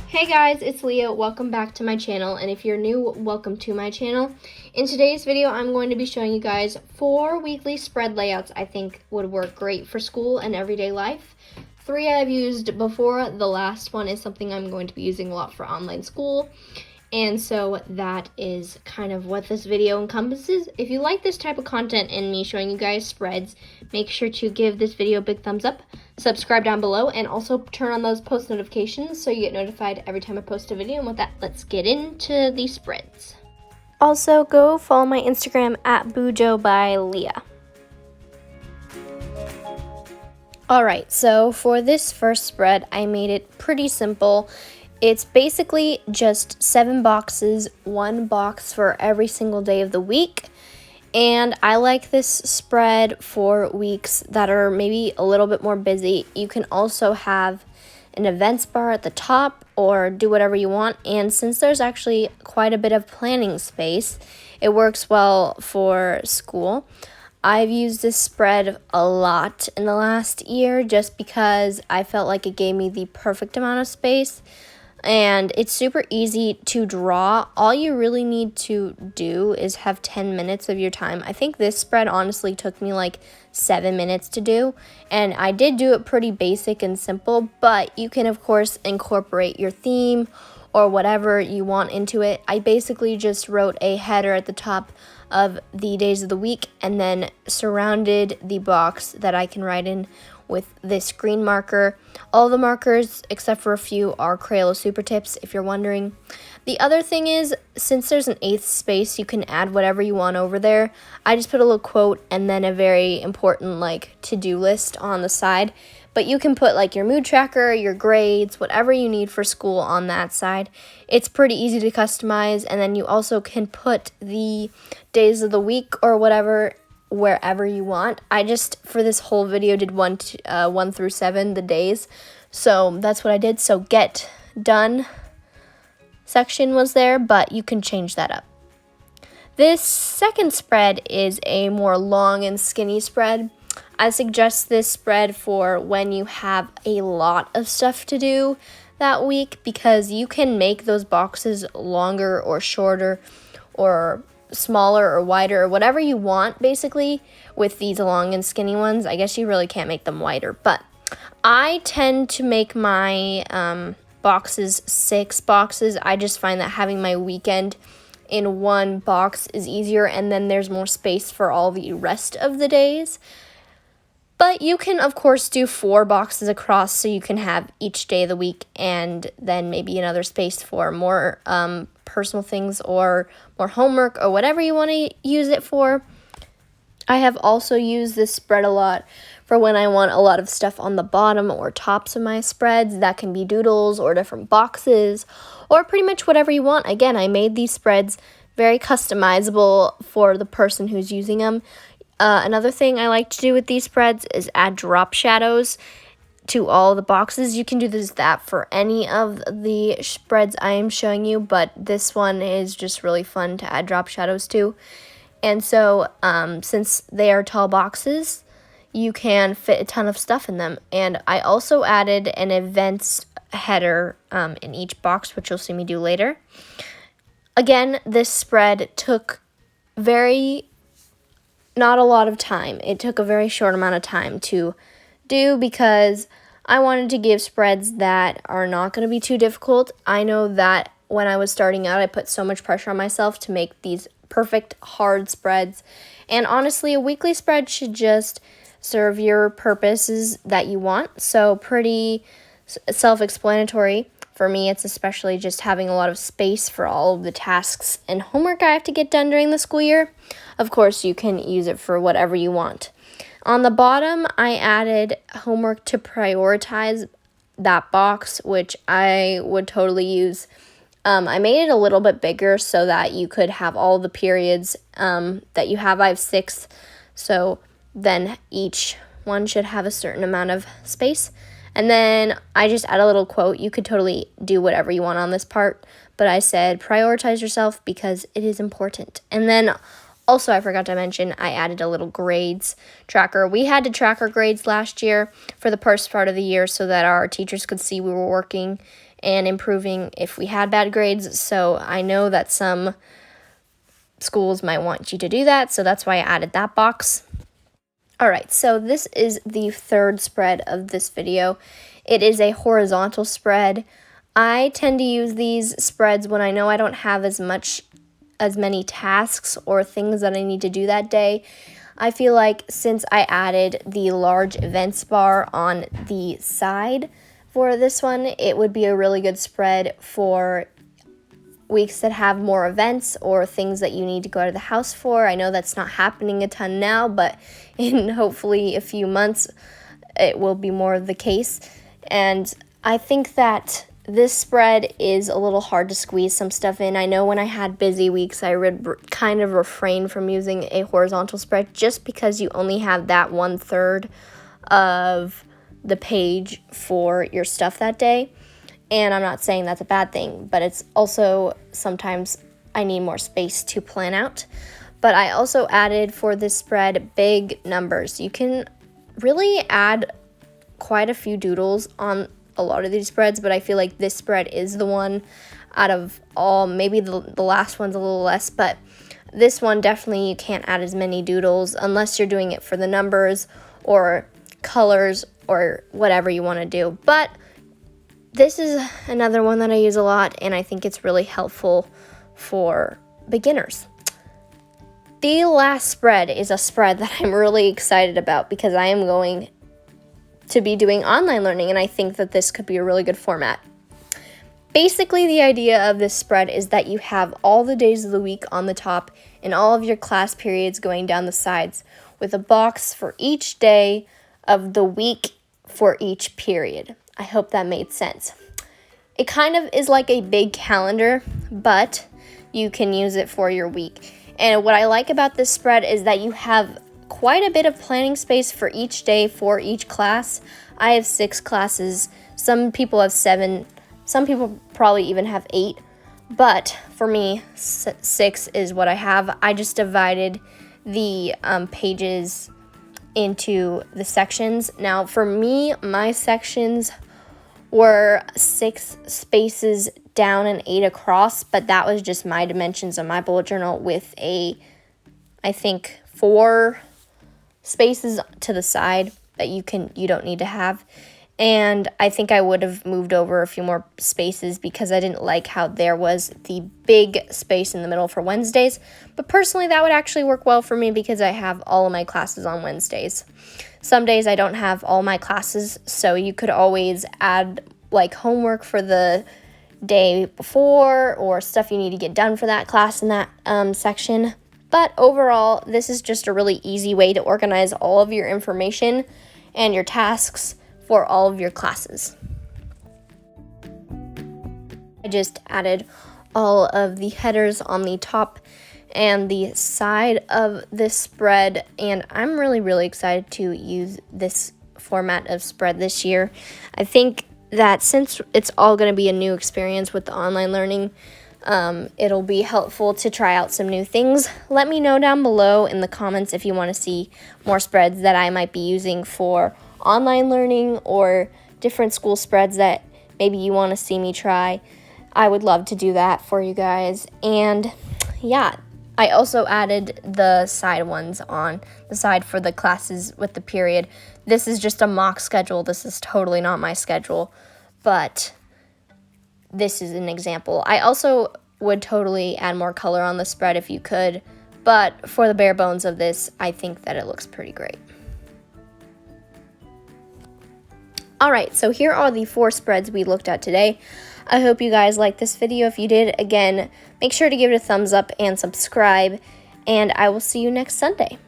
Hey guys, it's Leah. Welcome back to my channel, and if you're new, welcome to my channel. In today's video, I'm going to be showing you guys 4 weekly spread layouts I think would work great for school and everyday life. 3 I've used before. The last one is something I'm going to be using a lot for online school. And so that is kind of what this video encompasses. If you like this type of content and me showing you guys spreads, make sure to give this video a big thumbs up, subscribe down below, and also turn on those post notifications so you get notified every time I post a video. And with that, let's get into these spreads. Also, go follow my Instagram at Bujo by Leah. Alright, so for this first spread, I made it pretty simple. It's basically just 7 boxes, 1 box for every single day of the week. And I like this spread for weeks that are maybe a little bit more busy. You can also have an events bar at the top or do whatever you want. And since there's actually quite a bit of planning space, it works well for school. I've used this spread a lot in the last year just because I felt like it gave me the perfect amount of space. And it's super easy to draw. All you really need to do is have 10 minutes of your time. I think this spread honestly took me like 7 minutes to do. And I did do it pretty basic and simple, but you can of course incorporate your theme or whatever you want into it. I basically just wrote a header at the top of the days of the week and then surrounded the box that I can write in with this green marker. All the markers, except for a few, are Crayola Super Tips, if you're wondering. The other thing is, since there's an 8th space, you can add whatever you want over there. I just put a little quote and then a very important to-do list on the side. But you can put your mood tracker, your grades, whatever you need for school on that side. It's pretty easy to customize, and then you also can put the days of the week or whatever wherever you want. I just, for this whole video, did 1 through 7, the days. So that's what I did. So get done section was there, but you can change that up. This second spread is a more long and skinny spread. I suggest this spread for when you have a lot of stuff to do that week because you can make those boxes longer or shorter or smaller or wider or whatever you want basically with these long and skinny ones. I guess you really can't make them wider, but I tend to make my boxes 6 boxes. I just find that having my weekend in 1 box is easier, and then there's more space for all the rest of the days. But you can, of course, do 4 boxes across so you can have each day of the week and then maybe another space for more personal things or more homework or whatever you want to use it for. I have also used this spread a lot for when I want a lot of stuff on the bottom or tops of my spreads. That can be doodles or different boxes or pretty much whatever you want. Again, I made these spreads very customizable for the person who's using them. Another thing I like to do with these spreads is add drop shadows to all the boxes. You can do that for any of the spreads I am showing you, but this one is just really fun to add drop shadows to. And so since they are tall boxes, you can fit a ton of stuff in them. And I also added an events header in each box, which you'll see me do later. Again, this spread took not a lot of time. It took a very short amount of time to do because I wanted to give spreads that are not going to be too difficult. I know that when I was starting out, I put so much pressure on myself to make these perfect hard spreads. And honestly, a weekly spread should just serve your purposes that you want. So pretty self-explanatory. For me, it's especially just having a lot of space for all of the tasks and homework I have to get done during the school year. Of course, you can use it for whatever you want. On the bottom, I added homework to prioritize that box, which I would totally use. I made it a little bit bigger so that you could have all the periods that you have. I have 6, so then each one should have a certain amount of space. And then I just add a little quote. You could totally do whatever you want on this part, but I said prioritize yourself because it is important. And then also, I forgot to mention, I added a little grades tracker. We had to track our grades last year for the first part of the year so that our teachers could see we were working and improving if we had bad grades. So I know that some schools might want you to do that, so that's why I added that box. All right, so this is the third spread of this video. It is a horizontal spread. I tend to use these spreads when I know I don't have as many tasks or things that I need to do that day. I feel like since I added the large events bar on the side for this one, it would be a really good spread for weeks that have more events or things that you need to go out of the house for. I know that's not happening a ton now, but in hopefully a few months, it will be more of the case. And I think that this spread is a little hard to squeeze some stuff in. I know when I had busy weeks, I would kind of refrain from using a horizontal spread just because you only have that 1/3 of the page for your stuff that day. And I'm not saying that's a bad thing, but it's also sometimes I need more space to plan out. But I also added for this spread big numbers. You can really add quite a few doodles on a lot of these spreads, but I feel like this spread is the one out of all. Maybe the last one's a little less, but this one definitely you can't add as many doodles unless you're doing it for the numbers or colors or whatever you want to do. But this is another one that I use a lot, and I think it's really helpful for beginners. The last spread is a spread that I'm really excited about because I am going to be doing online learning, and I think that this could be a really good format. Basically, the idea of this spread is that you have all the days of the week on the top and all of your class periods going down the sides with a box for each day of the week for each period. I hope that made sense. It kind of is like a big calendar, but you can use it for your week. And what I like about this spread is that you have quite a bit of planning space for each day for each class. I have 6 classes. Some people have 7. Some people probably even have 8. But for me, 6 is what I have. I just divided the pages into the sections. Now, for me, my sections were 6 spaces down and 8 across, but that was just my dimensions on my bullet journal with I think 4 spaces to the side that you don't need to have. And I think I would have moved over a few more spaces because I didn't like how there was the big space in the middle for Wednesdays. But personally, that would actually work well for me because I have all of my classes on Wednesdays. Some days I don't have all my classes, so you could always add like homework for the day before or stuff you need to get done for that class in that section. But overall, this is just a really easy way to organize all of your information and your tasks for all of your classes. I just added all of the headers on the top and the side of this spread, and I'm really excited to use this format of spread this year. I think that since it's all going to be a new experience with the online learning, it'll be helpful to try out some new things. Let me know down below in the comments if you want to see more spreads that I might be using for online learning or different school spreads that maybe you want to see me try. I would love to do that for you guys. And yeah, I also added the side ones on the side for the classes with the period. This is just a mock schedule. This is totally not my schedule, but this is an example. I also would totally add more color on the spread if you could, but for the bare bones of this, I think that it looks pretty great. All right, so here are the 4 spreads we looked at today. I hope you guys liked this video. If you did, again, make sure to give it a thumbs up and subscribe, and I will see you next Sunday.